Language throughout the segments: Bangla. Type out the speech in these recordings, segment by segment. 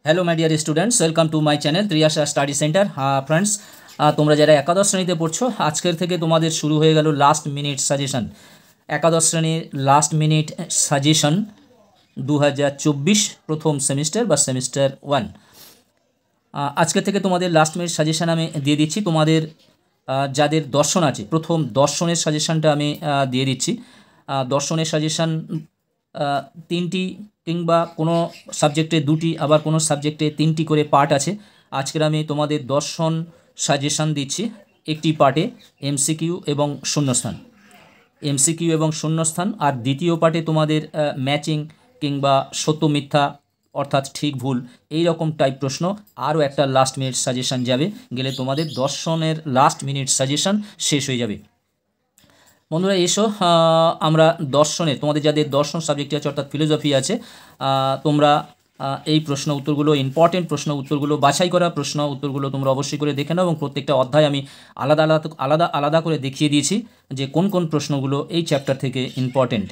Hello my dear students, welcome to my channel Triyasha study centre. Friends, তোমরা যারা একাদশ শ্রেণীতে পড়ছো, আজকের থেকে তোমাদের শুরু হয়ে গেল লাস্ট মিনিট সাজেশন। একাদশ শ্রেণীর লাস্ট মিনিট সাজেশন 2024 প্রথম সেমিস্টার বা সেমিস্টার 1। আজকে থেকে তোমাদের লাস্ট মিনিট সাজেশন আমি দিয়ে দিচ্ছি। তোমাদের যাদের দর্শন আছে, প্রথম দর্শনের সাজেশনটা আমি দিয়ে দিচ্ছি। দর্শনের সাজেশন তিনটি কিংবা কোনো সাবজেক্টে দুটি, আবার কোনো সাবজেক্টে তিনটি করে পার্ট আছে। আজকের আমি তোমাদের দর্শন সাজেশন দিচ্ছি একটি পার্টে এমসিকিউ এবং শূন্যস্থান, এমসিকিউ এবং শূন্যস্থান। আর দ্বিতীয় পার্টে তোমাদের ম্যাচিং কিংবা সত্য মিথ্যা, অর্থাৎ ঠিক ভুল, এই রকম টাইপ প্রশ্ন। আরও একটা লাস্ট মিনিট সাজেশন যাবে, গেলে তোমাদের দর্শনের লাস্ট মিনিট সাজেশন শেষ হয়ে যাবে। বন্ধুরা এসো, আমরা দর্শনের, তোমাদের যাদের দর্শন সাবজেক্টে আছে অর্থাৎ ফিলোসফি আছে, তোমরা এই প্রশ্ন উত্তরগুলো, ইম্পর্টেন্ট প্রশ্ন উত্তরগুলো, বাছাই করা প্রশ্ন উত্তরগুলো তোমরা অবশ্যই করে দেখে নাও। এবং প্রত্যেকটা অধ্যায় আমি আলাদা আলাদা আলাদা আলাদা করে দেখিয়ে দিয়েছি যে কোন কোন প্রশ্নগুলো এই চ্যাপ্টার থেকে ইম্পর্টেন্ট।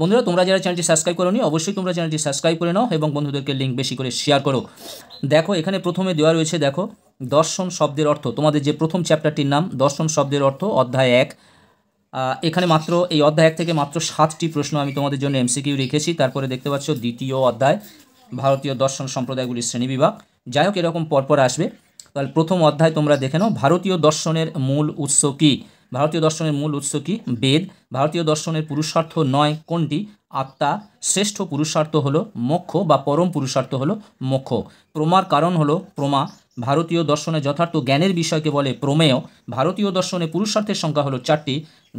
বন্ধুরা, তোমরা যারা চ্যানেলটি সাবস্ক্রাইব করোনি, অবশ্যই তোমরা চ্যানেলটি সাবস্ক্রাইব করে নাও এবং বন্ধুদেরকে লিঙ্ক বেশি করে শেয়ার করো। দেখো, এখানে প্রথমে দেওয়া রয়েছে, দেখো দর্শন শব্দের অর্থ। তোমাদের যে প্রথম চ্যাপ্টারটির নাম দর্শন শব্দের অর্থ, অধ্যায় 1। এখানে মাত্র এই অধ্যায় 1 থেকে মাত্র 7টি প্রশ্ন আমি তোমাদের জন্য এমসিকিউ রেখেছি। তারপরে দেখতে পাচ্ছ দ্বিতীয় অধ্যায় ভারতীয় দর্শন সম্প্রদায়গুলির শ্রেণীবিভাগ। যাই হোক, এরকম পরপর আসবে। তাহলে প্রথম অধ্যায় তোমরা দেখে নাও। ভারতীয় দর্শনের মূল উৎস কী? ভারতীয় দর্শনের মূল উৎস কী? বেদ। ভারতীয় দর্শনের পুরুষার্থ নয় কোনটি? আত্মা। শ্রেষ্ঠ পুরুষার্থ হলো মোক্ষ বা পরম পুরুষার্থ হলো মোক্ষ। প্রমার কারণ হলো প্রমা। ভারতীয় দর্শনে যথার্থ জ্ঞানের বিষয়কে বলে প্রমেয়। ভারতীয় দর্শনে পুরুষার্থের সংখ্যা হলো 4টি।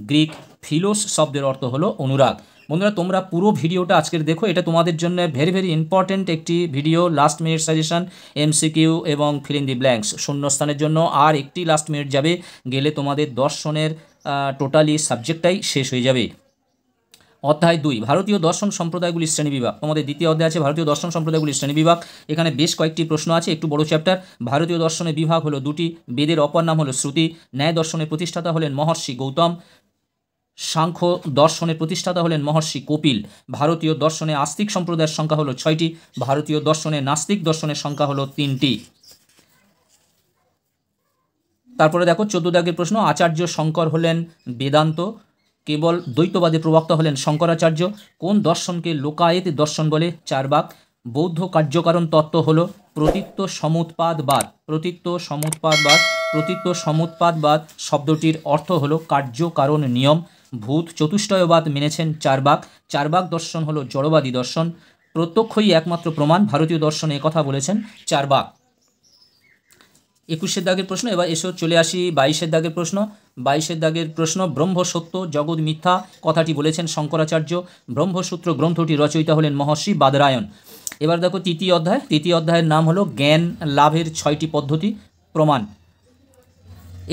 গ্রিক ফিলোস শব্দের অর্থ হলো অনুরাগ। বন্ধুরা, তোমরা পুরো ভিডিওটা আজকের দেখো, এটা তোমাদের জন্য ভেরি ভেরি ইম্পর্টেন্ট একটি video. Last minute suggestion, MCQ এবং ফিল ইন দি ব্ল্যাঙ্কস, শূন্যস্থানের জন্য আর একটি লাস্ট মিনিট যাবে, গেলে তোমাদের দর্শনের টোটালি সাবজেক্টটাই শেষ হয়ে যাবে। অধ্যায় 2 ভারতীয় দর্শন সম্প্রদায়গুলির শ্রেণীবিভাগ। তোমাদের দ্বিতীয় অধ্যায় আছে ভারতীয় দর্শন সম্প্রদায়গুলির শ্রেণীবিভাগ। এখানে বেশ কয়েকটি প্রশ্ন আছে, একটু বড় চ্যাপ্টার। ভারতীয় দর্শনের বিভাগ হলো 2টি। বেদের অপর নাম হলো শ্রুতি। ন্যায় দর্শনের প্রতিষ্ঠাতা হলেন মহর্ষি গৌতম। সাংখ্য দর্শনের প্রতিষ্ঠাতা হলেন মহর্ষি কপিল। ভারতীয় দর্শনে আস্তিক সম্প্রদায়ের সংখ্যা হলো 6টি। ভারতীয় দর্শনে নাস্তিক দর্শনের সংখ্যা হলো 3টি। তারপরে দেখো 14 দাগের প্রশ্ন। আচার্য শঙ্কর হলেন বেদান্ত। কেবল দ্বৈতবাদের প্রবক্তা হলেন শঙ্করাচার্য। কোন দর্শনকে লোকায়েত দর্শন বলে? 4 ভাগ। বৌদ্ধ কার্যকারণ তত্ত্ব হলো প্রতীত্ব সমুৎপাদবাদ। প্রতীত্ব সমুৎপাদবাদ। প্রতীত্ব সমুৎপাদবাদ শব্দটির অর্থ হলো কার্যকারণ নিয়ম। ভূত চতুষ্টয়বাদ মেনেছেন 4 ভাগ। 4 ভাগ দর্শন হলো জড়বাদী দর্শন। প্রত্যক্ষই একমাত্র প্রমাণ, ভারতীয় দর্শনে একথা বলেছেন 4 ভাগ। 21 দাগের প্রশ্ন। এবার এসো চলে আসি 22 দাগের প্রশ্ন। 22 দাগের প্রশ্ন। ব্রহ্ম সত্য জগৎ মিথ্যা কথাটি বলেছেন শঙ্করাচার্য। ব্রহ্মসূত্র গ্রন্থটি রচয়িতা হলেন মহর্ষি বাদরায়ণ। এবার দেখো তৃতীয় অধ্যায়। তৃতীয় অধ্যায়ের নাম হলো জ্ঞান লাভের 6টি পদ্ধতি প্রমাণ।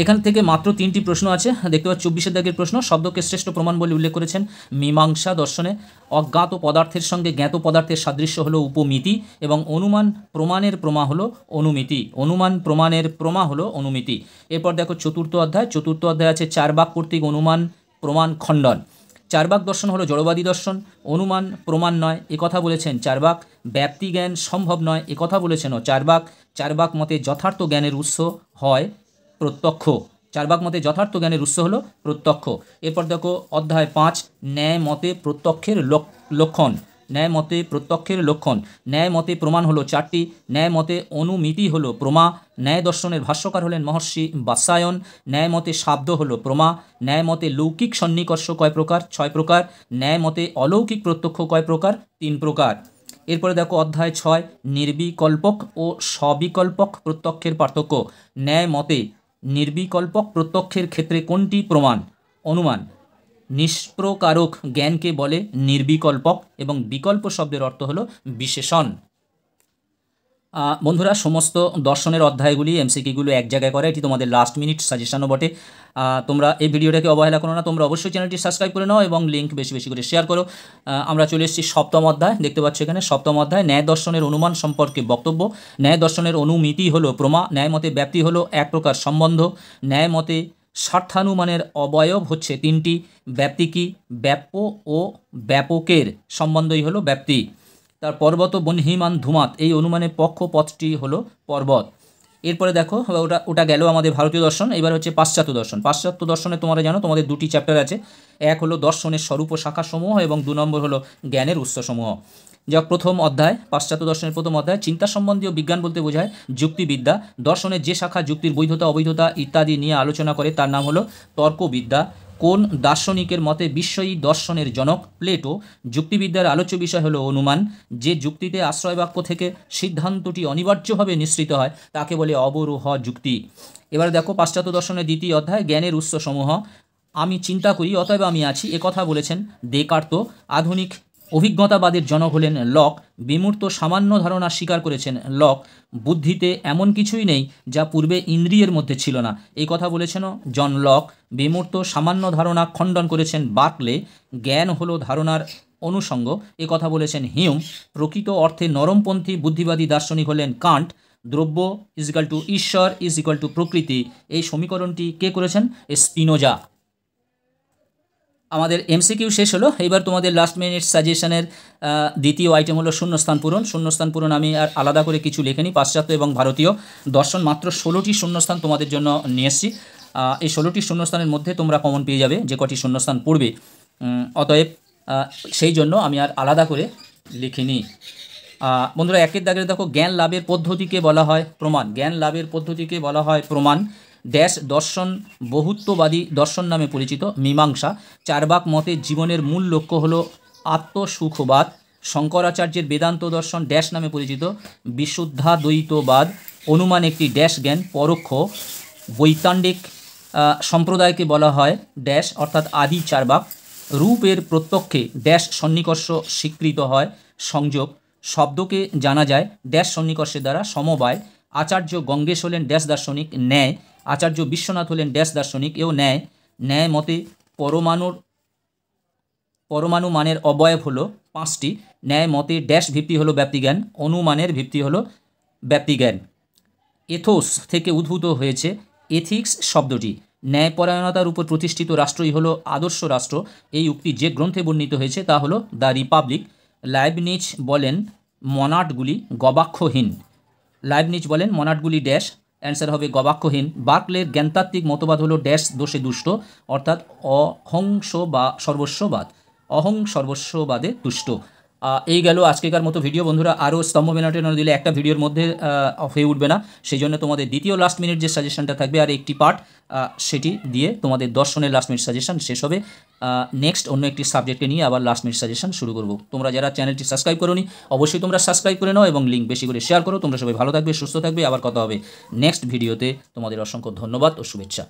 এখান থেকে মাত্র 3টি প্রশ্ন আছে। দেখতে পাচ্ছি 24 দাগের প্রশ্ন। শব্দকে শ্রেষ্ঠ প্রমাণ বলে উল্লেখ করেছেন মীমাংসা দর্শনে। অজ্ঞাত পদার্থের সঙ্গে জ্ঞাত পদার্থের সাদৃশ্য হলো উপমিতি এবং অনুমান প্রমাণের প্রমা হলো অনুমিতি। অনুমান প্রমাণের প্রমা হলো অনুমিতি। এরপর দেখো চতুর্থ অধ্যায়। চতুর্থ অধ্যায় আছে 4 ভাগ কর্তৃক অনুমান প্রমাণ খণ্ডন। 4 ভাগ দর্শন হলো জড়বাদী দর্শন। অনুমান প্রমাণ নয় একথা বলেছেন 4 ভাগ। ব্যাপ্তি জ্ঞান সম্ভব নয় একথা বলেছেনও 4 ভাগ। 4 ভাগ মতে যথার্থ জ্ঞানের উৎস হয় প্রত্যক্ষ। 4 ভাগ মতে যথার্থ জ্ঞানের উৎস হলো প্রত্যক্ষ। এরপর দেখো অধ্যায় 5 ন্যায় মতে প্রত্যক্ষের লক্ষণ। ন্যায় মতে প্রত্যক্ষের লক্ষণ। ন্যায় মতে প্রমাণ হলো 4টি। ন্যায় মতে অনুমিতি হলো প্রমা। ন্যায় দর্শনের ভাষ্যকার হলেন মহর্ষি বাৎসায়ন। ন্যায় মতে শাব্দ হলো প্রমা। ন্যায় মতে লৌকিক সন্নিকর্ষ কয় প্রকার? 6 প্রকার। ন্যায় মতে অলৌকিক প্রত্যক্ষ কয় প্রকার? 3 প্রকার। এরপরে দেখো অধ্যায় 6 নির্বিকল্পক ও সবিকল্পক প্রত্যক্ষের পার্থক্য। ন্যায় মতে নির্বিকল্পক প্রত্যক্ষের ক্ষেত্রে কোনটি প্রমাণ? অনুমান। নিষ্প্রকারক জ্ঞানকে বলে নির্বিকল্পক এবং বিকল্প শব্দের অর্থ হলো বিশেষণ। বন্ধুরা, সমস্ত দর্শনের অধ্যায়গুলি এমসিকিউগুলো এক জায়গায় করে, এটি তোমাদের লাস্ট মিনিট সাজেশনও বটে। তোমরা এই ভিডিওটাকে অবহেলা করো না, তোমরা অবশ্যই চ্যানেলটি সাবস্ক্রাইব করে নাও এবং লিঙ্ক বেশি বেশি করে শেয়ার করো। আমরা চলে এসেছি সপ্তম অধ্যায়। দেখতে পাচ্ছ এখানে সপ্তম অধ্যায় ন্যায় দর্শনের অনুমান সম্পর্কে বক্তব্য। ন্যায় দর্শনের অনুমিতি হলো প্রমা। ন্যায় মতে ব্যাপ্তি হলো এক প্রকার সম্বন্ধ। ন্যায় মতে স্বার্থানুমানের অবয়ব হচ্ছে 3টি। ব্যাপ্তি কি? ব্যাপ্য ও ব্যাপকের সম্বন্ধই হলো ব্যাপ্তি। তার পর্বত বহ্নিমান ধুমাত, এই অনুমানের পক্ষ পথটি হলো পর্বত। এরপরে দেখো ওটা গেল আমাদের ভারতীয় দর্শন। এবার হচ্ছে পাশ্চাত্য দর্শন। পাশ্চাত্য দর্শনে তোমরা জানো তোমাদের দুটি চ্যাপ্টার আছে, এক হলো দর্শনের স্বরূপ ও শাখাসমূহ এবং 2 নম্বর হলো জ্ঞানের উৎসসমূহ। যা প্রথম অধ্যায়, পাশ্চাত্য দর্শনের প্রথম অধ্যায়, চিন্তা সম্বন্ধীয় বিজ্ঞান বলতে বোঝায় যুক্তিবিদ্যা। দর্শনের যে শাখা যুক্তির বৈধতা অবৈধতা ইত্যাদি নিয়ে আলোচনা করে তার নাম হলো তর্কবিদ্যা। কোন দার্শনিকের মতে বিশ্বই দর্শনের জনক? প্লেটো। যুক্তিবিদ্যার আলোচ্য বিষয় হলো অনুমান। যে যুক্তিতে আশ্রয়বাক্য থেকে সিদ্ধান্তটি অনিবার্যভাবে নিঃসৃত হয় তাকে বলে অবরোহ যুক্তি। এবার দেখো পাশ্চাত্য দর্শনের দ্বিতীয় অধ্যায়, জ্ঞানের উৎসসমূহ। আমি চিন্তা করি অতএব আমি আছি, একথা বলেছেন দেকার্ত। আধুনিক অভিজ্ঞতাবাদের জনক হলেন লক। বিমূর্ত সামান্য ধারণা স্বীকার করেছেন লক। বুদ্ধিতে এমন কিছুই নেই যা পূর্বে ইন্দ্রিয়ের মধ্যে ছিল না, এই কথা বলেছেন জন লক। বিমূর্ত সামান্য ধারণা খণ্ডন করেছেন বার্কলে। জ্ঞান হলো ধারণার অনুষঙ্গ, এ কথা বলেছেন হিউম। প্রকৃত অর্থে নরমপন্থী বুদ্ধিবাদী দার্শনিক হলেন কান্ট। দ্রব্য ইজিক্যাল টু ঈশ্বর ইজিক্যাল টু প্রকৃতি, এই সমীকরণটি কে করেছেন? স্পিনোজা। আমাদের এমসিকিউ শেষ হলো। এবার তোমাদের লাস্ট মিনিট সাজেশনের দ্বিতীয় আইটেম হলো শূন্যস্থান পূরণ। শূন্যস্থান পূরণ আমি আর আলাদা করে কিছু লেখিনি, পাশ্চাত্য এবং ভারতীয় দর্শন মাত্র 16টি শূন্যস্থান তোমাদের জন্য নিয়ে এসেছি। এই 16টি শূন্যস্থানের মধ্যে তোমরা কমন পেয়ে যাবে যে কটি শূন্যস্থান পড়বে, অতএব সেই জন্য আমি আর আলাদা করে লিখিনি। বন্ধুরা, একের দাগের দেখো, জ্ঞান লাভের পদ্ধতিকে বলা হয় প্রমাণ। জ্ঞান লাভের পদ্ধতিকে বলা হয় প্রমাণ। ড্যাশ দর্শন বহুত্ববাদী দর্শন নামে পরিচিত। মীমাংসা। চার্বাক মতে জীবনের মূল লক্ষ্য হলো আত্মসুখবাদ। শঙ্করাচার্যের বেদান্ত দর্শন ড্যাশ নামে পরিচিত। বিশুদ্ধাদ্বৈতবাদ। অনুমান একটি ড্যাশ জ্ঞান, পরোক্ষ। বৈতান্ডিক সম্প্রদায়কে বলা হয় ড্যাশ অর্থাৎ আদি চার্বাক। রূপের প্রত্যক্ষে ড্যাশ সন্নিকর্ষ স্বীকৃত হয়, সংযোগ। শব্দকে জানা যায় ড্যাশ সন্নিকর্ষের দ্বারা, সমবায়। আচার্য গঙ্গেশ হলেন ড্যাশ দার্শনিক, ন্যায়। আচার্য বিশ্বনাথ হলেন ড্যাশ দার্শনিক, এও ন্যায়। ন্যায় মতে পরমাণু মানের অবয়ব হলো 5টি। ন্যায় মতে ড্যাশ ভিত্তি হলো ব্যাপ্তিজ্ঞান, অনুমানের ভিত্তি হলো ব্যাপ্তিজ্ঞান। এথোস থেকে উদ্ভূত হয়েছে এথিক্স শব্দটি। ন্যায়পরায়ণতার উপর প্রতিষ্ঠিত রাষ্ট্রই হলো আদর্শ রাষ্ট্র, এই উক্তি যে গ্রন্থে বর্ণিত হয়েছে তা হলো দ্য রিপাবলিক। লাইবনিজ বলেন মনাটগুলি গবাক্ষহীন। লাইবনিজ বলেন মনাটগুলি ড্যাশ, অ্যান্সার হবে গবাক্ষহীন। বার্কলের জ্ঞানতাত্ত্বিক মতবাদ হলো ড্যাশ দোষে দুষ্ট, অর্থাৎ সর্বস্ববাদ, অহং সর্বস্ববাদে তুষ্ট। এই গেল আজকেকার মতো ভিডিও। বন্ধুরা, আরও স্তম্ভ মেলাটেন দিলে একটা ভিডিওর মধ্যে হয়ে উঠবে না, সেই জন্য তোমাদের দ্বিতীয় লাস্ট মিনিট যে সাজেশনটা থাকবে আর একটি পার্ট, সেটি দিয়ে তোমাদের দর্শনের লাস্ট মিনিট সাজেশন শেষ হবে। নেক্সট অন্য একটি সাবজেক্টকে নিয়ে আবার লাস্ট মিনিট সাজেশন শুরু করব। তোমরা যারা চ্যানেলটি সাবস্ক্রাইব করোনি অবশ্যই তোমরা সাবস্ক্রাইব করে নাও এবং লিঙ্ক বেশি করে শেয়ার করো। তোমরা সবাই ভালো থাকবে, সুস্থ থাকবে, আবার কথা হবে নেক্সট ভিডিওতে। তোমাদের অসংখ্য ধন্যবাদ ও শুভেচ্ছা।